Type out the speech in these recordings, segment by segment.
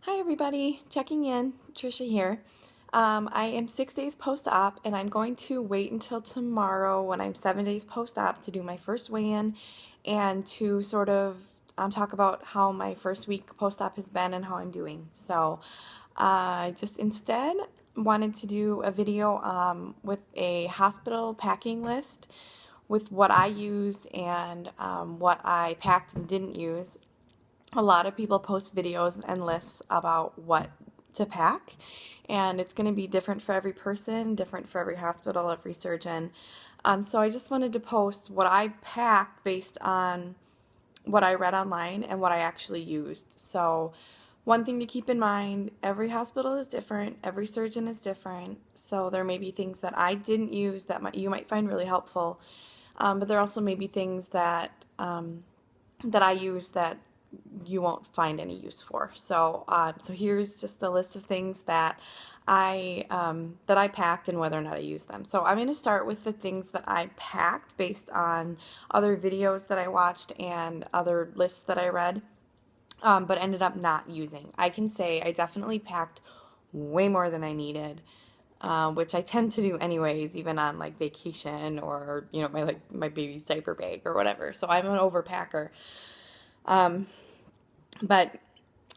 Hi everybody, checking in, Trisha here. I am 6 days post-op and I'm going to wait until tomorrow when I'm 7 days post-op to do my first weigh-in and to sort of talk about how my first week post-op has been and how I'm doing. So I just instead wanted to do a video with a hospital packing list with what I used and what I packed and didn't use. A lot of people post videos and lists about what to pack, and it's going to be different for every person, different for every hospital, every surgeon. So I just wanted to post what I packed based on what I read online and what I actually used. So one thing to keep in mind, every hospital is different, every surgeon is different, so there may be things that I didn't use that you might find really helpful, but there also may be things that I use that you won't find any use for. So here's just a list of things that I packed and whether or not I use them. So I'm going to start with the things that I packed based on other videos that I watched and other lists that I read, but ended up not using. I can say I definitely packed way more than I needed. Which I tend to do anyways, even on like vacation or my baby's diaper bag or whatever. So I'm an overpacker. Um, but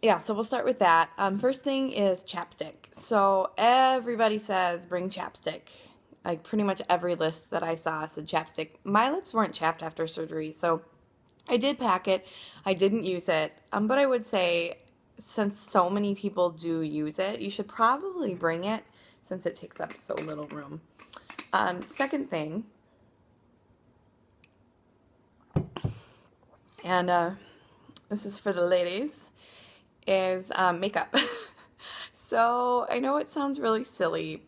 yeah, so we'll start with that. First thing is chapstick. So everybody says bring chapstick. Like pretty much every list that I saw said chapstick. My lips weren't chapped after surgery, so I did pack it. I didn't use it, but I would say since so many people do use it, you should probably bring it since it takes up so little room. Second thing, and this is for the ladies, is makeup. So I know it sounds really silly,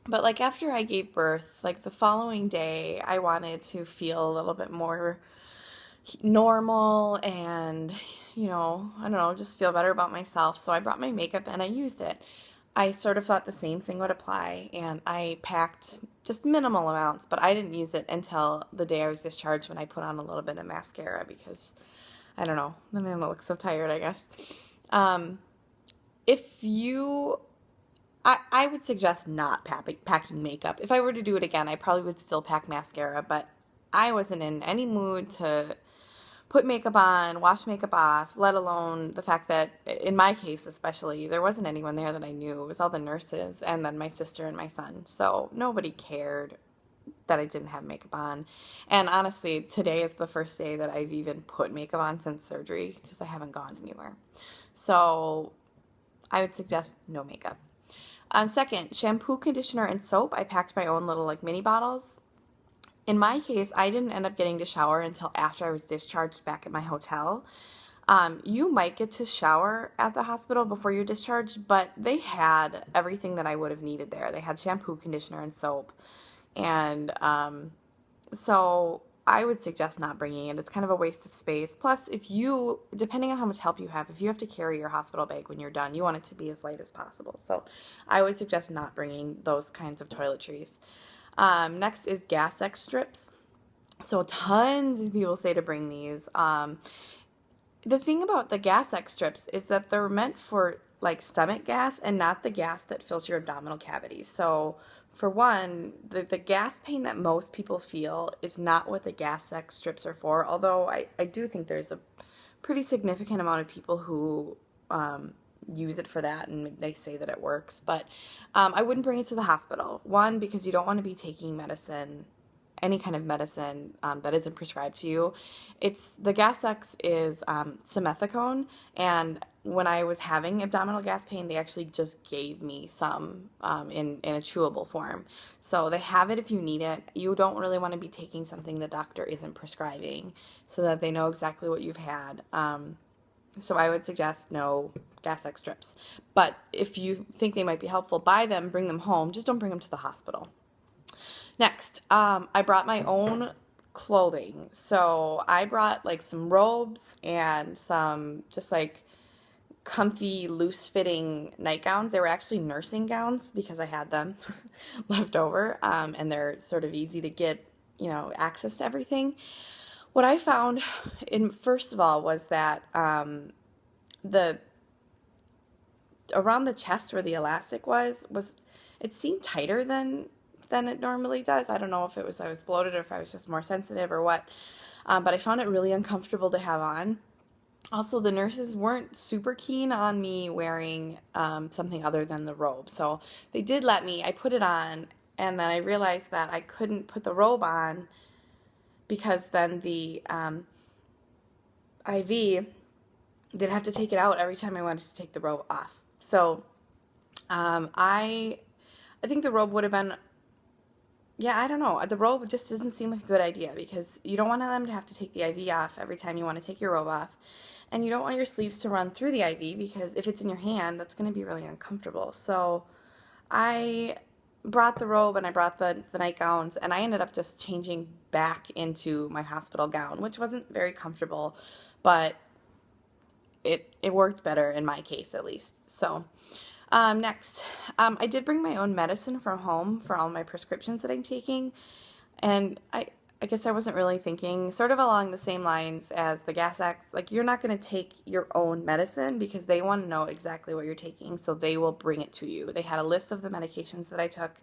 but like after I gave birth, like the following day, I wanted to feel a little bit more normal and, I don't know, just feel better about myself. So I brought my makeup and I used it. I sort of thought the same thing would apply, and I packed just minimal amounts, but I didn't use it until the day I was discharged when I put on a little bit of mascara because, I don't know, then I look so tired, I guess. Um, if you I would suggest not packing makeup. If I were to do it again, I probably would still pack mascara, but I wasn't in any mood to put makeup on, wash makeup off, let alone the fact that, in my case especially, there wasn't anyone there that I knew. It was all the nurses and then my sister and my son. So nobody cared that I didn't have makeup on. And honestly, today is the first day that I've even put makeup on since surgery because I haven't gone anywhere. So I would suggest no makeup. Second, shampoo, conditioner, and soap. I packed my own little like mini bottles. In my case, I didn't end up getting to shower until after I was discharged back at my hotel. You might get to shower at the hospital before you're discharged, but they had everything that I would have needed there. They had shampoo, conditioner, and soap. And so I would suggest not bringing it. It's kind of a waste of space. Plus, depending on how much help you have, if you have to carry your hospital bag when you're done, you want it to be as light as possible. So I would suggest not bringing those kinds of toiletries. Next is gas X strips. So tons of people say to bring these. The thing about the gas X strips is that they're meant for like stomach gas and not the gas that fills your abdominal cavity. So for one, the gas pain that most people feel is not what the gas X strips are for, although I do think there's a pretty significant amount of people who use it for that and they say that it works. But I wouldn't bring it to the hospital. One, because you don't want to be taking medicine, any kind of medicine that isn't prescribed to you. The Gas X is simethicone, and when I was having abdominal gas pain, they actually just gave me some in a chewable form. So they have it if you need it. You don't really want to be taking something the doctor isn't prescribing so that they know exactly what you've had. So I would suggest no gas X strips. But if you think they might be helpful, buy them, bring them home. Just don't bring them to the hospital. Next, I brought my own clothing. So I brought like some robes and some just like comfy, loose-fitting nightgowns. They were actually nursing gowns because I had them left over, and they're sort of easy to get, access to everything. What I found, first of all, was that the around the chest where the elastic was it seemed tighter than it normally does. I don't know if it was I was bloated or if I was just more sensitive or what. But I found it really uncomfortable to have on. Also, the nurses weren't super keen on me wearing something other than the robe. So they did let me, I put it on, and then I realized that I couldn't put the robe on because then the IV, they'd have to take it out every time I wanted to take the robe off. So I think the robe would have been, yeah, I don't know. The robe just doesn't seem like a good idea because you don't want them to have to take the IV off every time you want to take your robe off. And you don't want your sleeves to run through the IV because if it's in your hand, that's going to be really uncomfortable. So I brought the robe and I brought the nightgowns, and I ended up just changing back into my hospital gown, which wasn't very comfortable, but it worked better in my case at least. So next, I did bring my own medicine from home for all my prescriptions that I'm taking, and I guess I wasn't really thinking sort of along the same lines as the gas X. Like, you're not going to take your own medicine because they want to know exactly what you're taking, so they will bring it to you. They had a list of the medications that I took,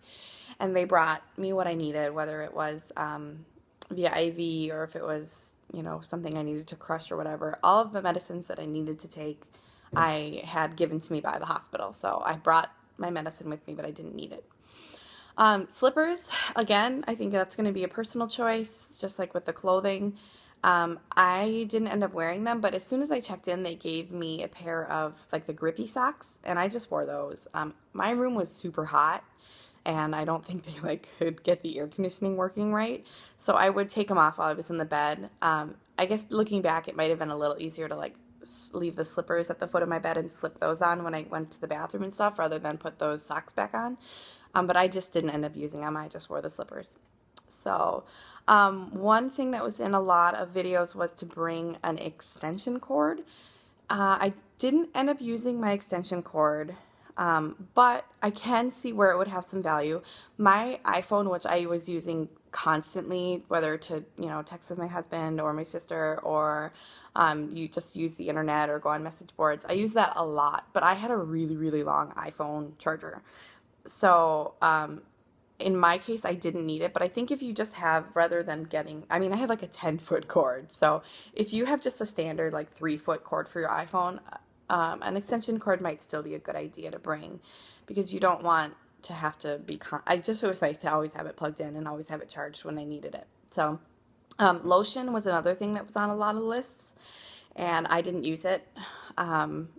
and they brought me what I needed, whether it was via IV or if it was, something I needed to crush or whatever. All of the medicines that I needed to take, I had given to me by the hospital. So I brought my medicine with me, but I didn't need it. Slippers, again, I think that's going to be a personal choice, just like with the clothing. I didn't end up wearing them, but as soon as I checked in, they gave me a pair of like the grippy socks, and I just wore those. My room was super hot, and I don't think they could get the air conditioning working right, so I would take them off while I was in the bed. I guess looking back, it might have been a little easier to leave the slippers at the foot of my bed and slip those on when I went to the bathroom and stuff rather than put those socks back on. But I just didn't end up using them. I just wore the slippers. So one thing that was in a lot of videos was to bring an extension cord. I didn't end up using my extension cord, but I can see where it would have some value. My iPhone, which I was using constantly, whether to text with my husband or my sister, or you just use the internet or go on message boards, I use that a lot, but I had a really, really long iPhone charger. So in my case, I didn't need it, but I think if you just have, rather than getting, I had like a 10-foot cord. So if you have just a standard 3-foot cord for your iPhone, an extension cord might still be a good idea to bring because you don't want to have to be, it was nice to always have it plugged in and always have it charged when I needed it. So lotion was another thing that was on a lot of lists, and I didn't use it.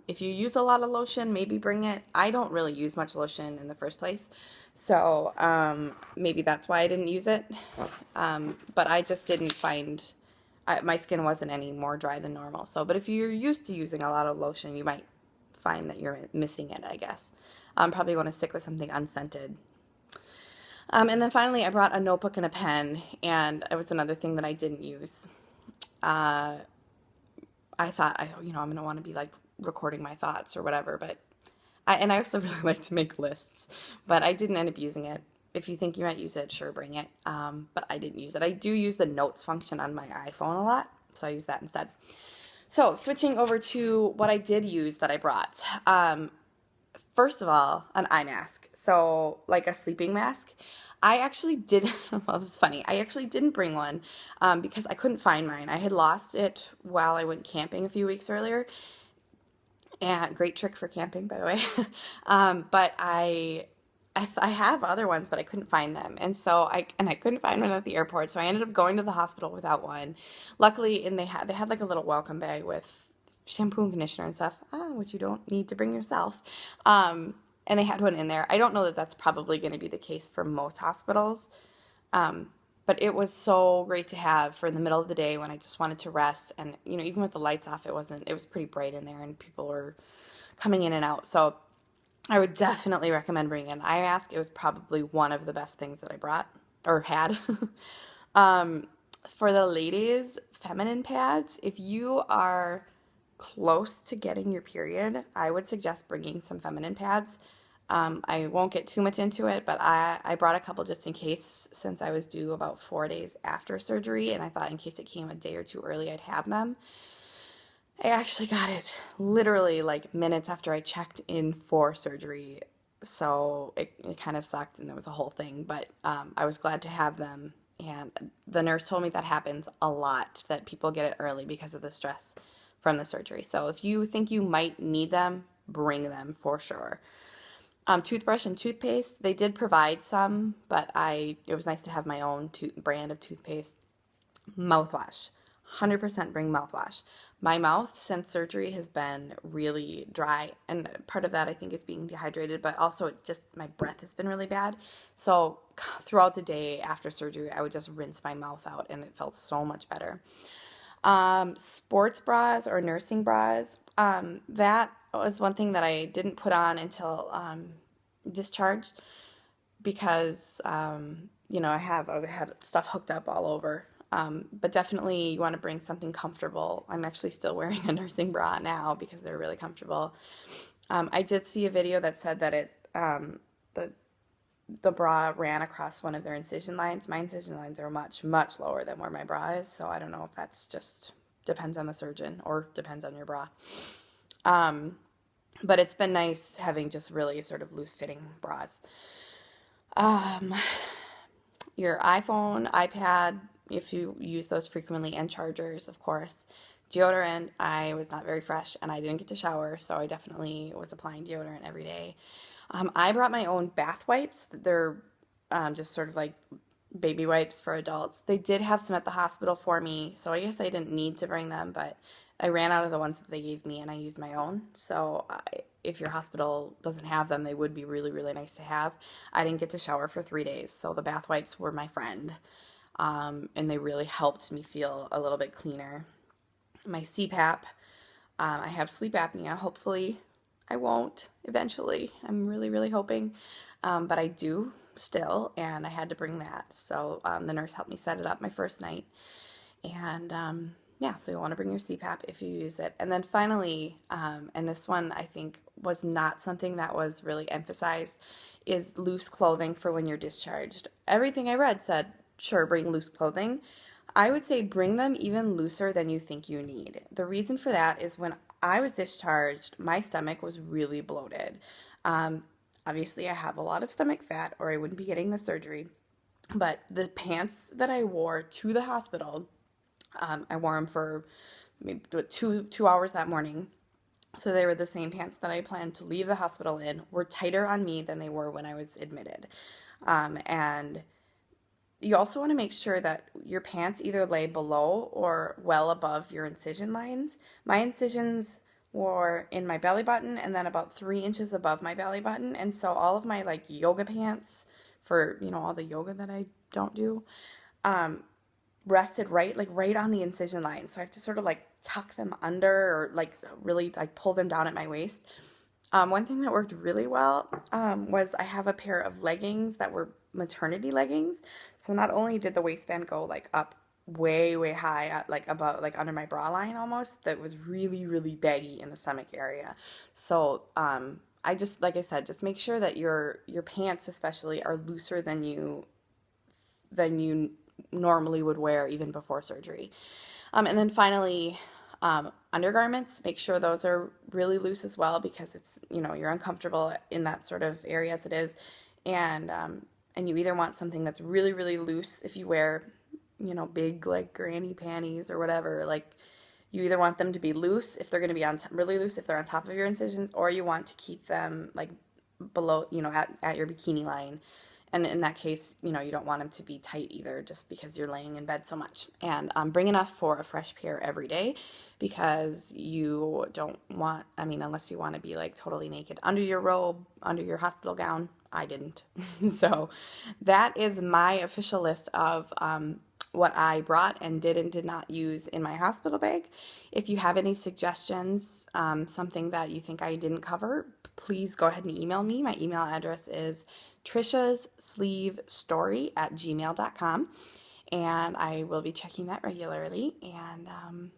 If you use a lot of lotion, maybe bring it. I don't really use much lotion in the first place, so maybe that's why I didn't use it. But I just didn't find, my skin wasn't any more dry than normal. So, but if you're used to using a lot of lotion, you might find that you're missing it, I guess. Probably want to stick with something unscented. And then finally, I brought a notebook and a pen, and it was another thing that I didn't use. I thought, I'm going to want to be recording my thoughts or whatever, but I also really like to make lists, but I didn't end up using it. If you think you might use it, sure, bring it. But I didn't use it. I do use the notes function on my iPhone a lot, so I use that instead. So switching over to what I did use that I brought. First of all, an eye mask. So like a sleeping mask. I actually did, well, this is funny. I actually didn't bring one because I couldn't find mine. I had lost it while I went camping a few weeks earlier. And great trick for camping, by the way. But I have other ones, but I couldn't find them. And so I couldn't find one at the airport. So I ended up going to the hospital without one. Luckily, and they had like a little welcome bag with shampoo and conditioner and stuff, which you don't need to bring yourself. And they had one in there. I don't know that that's probably going to be the case for most hospitals. But it was so great to have for in the middle of the day when I just wanted to rest. And, even with the lights off, it was pretty bright in there and people were coming in and out. So I would definitely recommend bringing an eye mask. It was probably one of the best things that I brought or had. For the ladies, feminine pads, if you are close to getting your period, I would suggest bringing some feminine pads. I won't get too much into it, but I brought a couple just in case, since I was due about 4 days after surgery, and I thought in case it came a day or two early, I'd have them. I actually got it literally like minutes after I checked in for surgery. So it kind of sucked and it was a whole thing, but I was glad to have them. And the nurse told me that happens a lot, that people get it early because of the stress from the surgery. So if you think you might need them, bring them for sure. Toothbrush and toothpaste, they did provide some, but it was nice to have my own brand of toothpaste. Mouthwash. 100% bring mouthwash. My mouth since surgery has been really dry, and part of that I think is being dehydrated, but also my breath has been really bad. So throughout the day after surgery, I would just rinse my mouth out, and it felt so much better. Sports bras or nursing bras, that was one thing that I didn't put on until discharge because I had stuff hooked up all over. But definitely you want to bring something comfortable. I'm actually still wearing a nursing bra now because they're really comfortable. I did see a video that said that the the bra ran across one of their incision lines. My incision lines are much, much lower than where my bra is, so I don't know if that's just depends on the surgeon or depends on your bra. Um, but it's been nice having just really sort of loose fitting bras. Um, your iPhone, iPad, if you use those frequently, and chargers, of course. Deodorant, I was not very fresh and I didn't get to shower, so I definitely was applying deodorant every day. I brought my own bath wipes. They're just sort of like baby wipes for adults. They did have some at the hospital for me, so I guess I didn't need to bring them, but I ran out of the ones that they gave me and I used my own. So if your hospital doesn't have them, they would be really, really nice to have. I didn't get to shower for 3 days, so the bath wipes were my friend, and they really helped me feel a little bit cleaner. My CPAP, I have sleep apnea. Hopefully, I won't eventually. I'm really, really hoping. But I do still, and I had to bring that. So the nurse helped me set it up my first night. And yeah, so you want to bring your CPAP if you use it. And then finally, and this one I think was not something that was really emphasized, is loose clothing for when you're discharged. Everything I read said, sure, bring loose clothing. I would say bring them even looser than you think you need. The reason for that is when I was discharged, my stomach was really bloated. Um, Obviously, I have a lot of stomach fat, or I wouldn't be getting the surgery. But the pants that I wore to the hospital, I wore them for maybe 2 hours that morning. So they were the same pants that I planned to leave the hospital in, were tighter on me than they were when I was admitted. And you also want to make sure that your pants either lay below or well above your incision lines. My incisions were in my belly button and then about 3 inches above my belly button. And so all of my like yoga pants for, all the yoga that I don't do, rested right on the incision line. So I have to sort of like tuck them under or like really like pull them down at my waist. One thing that worked really well was I have a pair of leggings that were maternity leggings. So not only did the waistband go like up way, way high, at, like about like under my bra line almost, that was really, really baggy in the stomach area. So I just, like I said, just make sure that your pants especially are looser than you normally would wear even before surgery. And then finally, undergarments, make sure those are really loose as well because it's, you're uncomfortable in that sort of area as it is. And you either want something that's really, really loose if you wear, big like granny panties or whatever, like you either want them to be loose if they're going to be really loose if they're on top of your incisions, or you want to keep them like below, at your bikini line. And in that case, you don't want them to be tight either just because you're laying in bed so much. And bring enough for a fresh pair every day because you don't want, unless you want to be like totally naked under your robe, under your hospital gown. I didn't. So that is my official list of what I brought and did not use in my hospital bag. If you have any suggestions, something that you think I didn't cover, please go ahead and email me. My email address is trishasleevestory@gmail.com, and I will be checking that regularly. And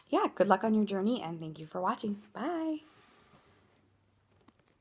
yeah, good luck on your journey, and thank you for watching. Bye.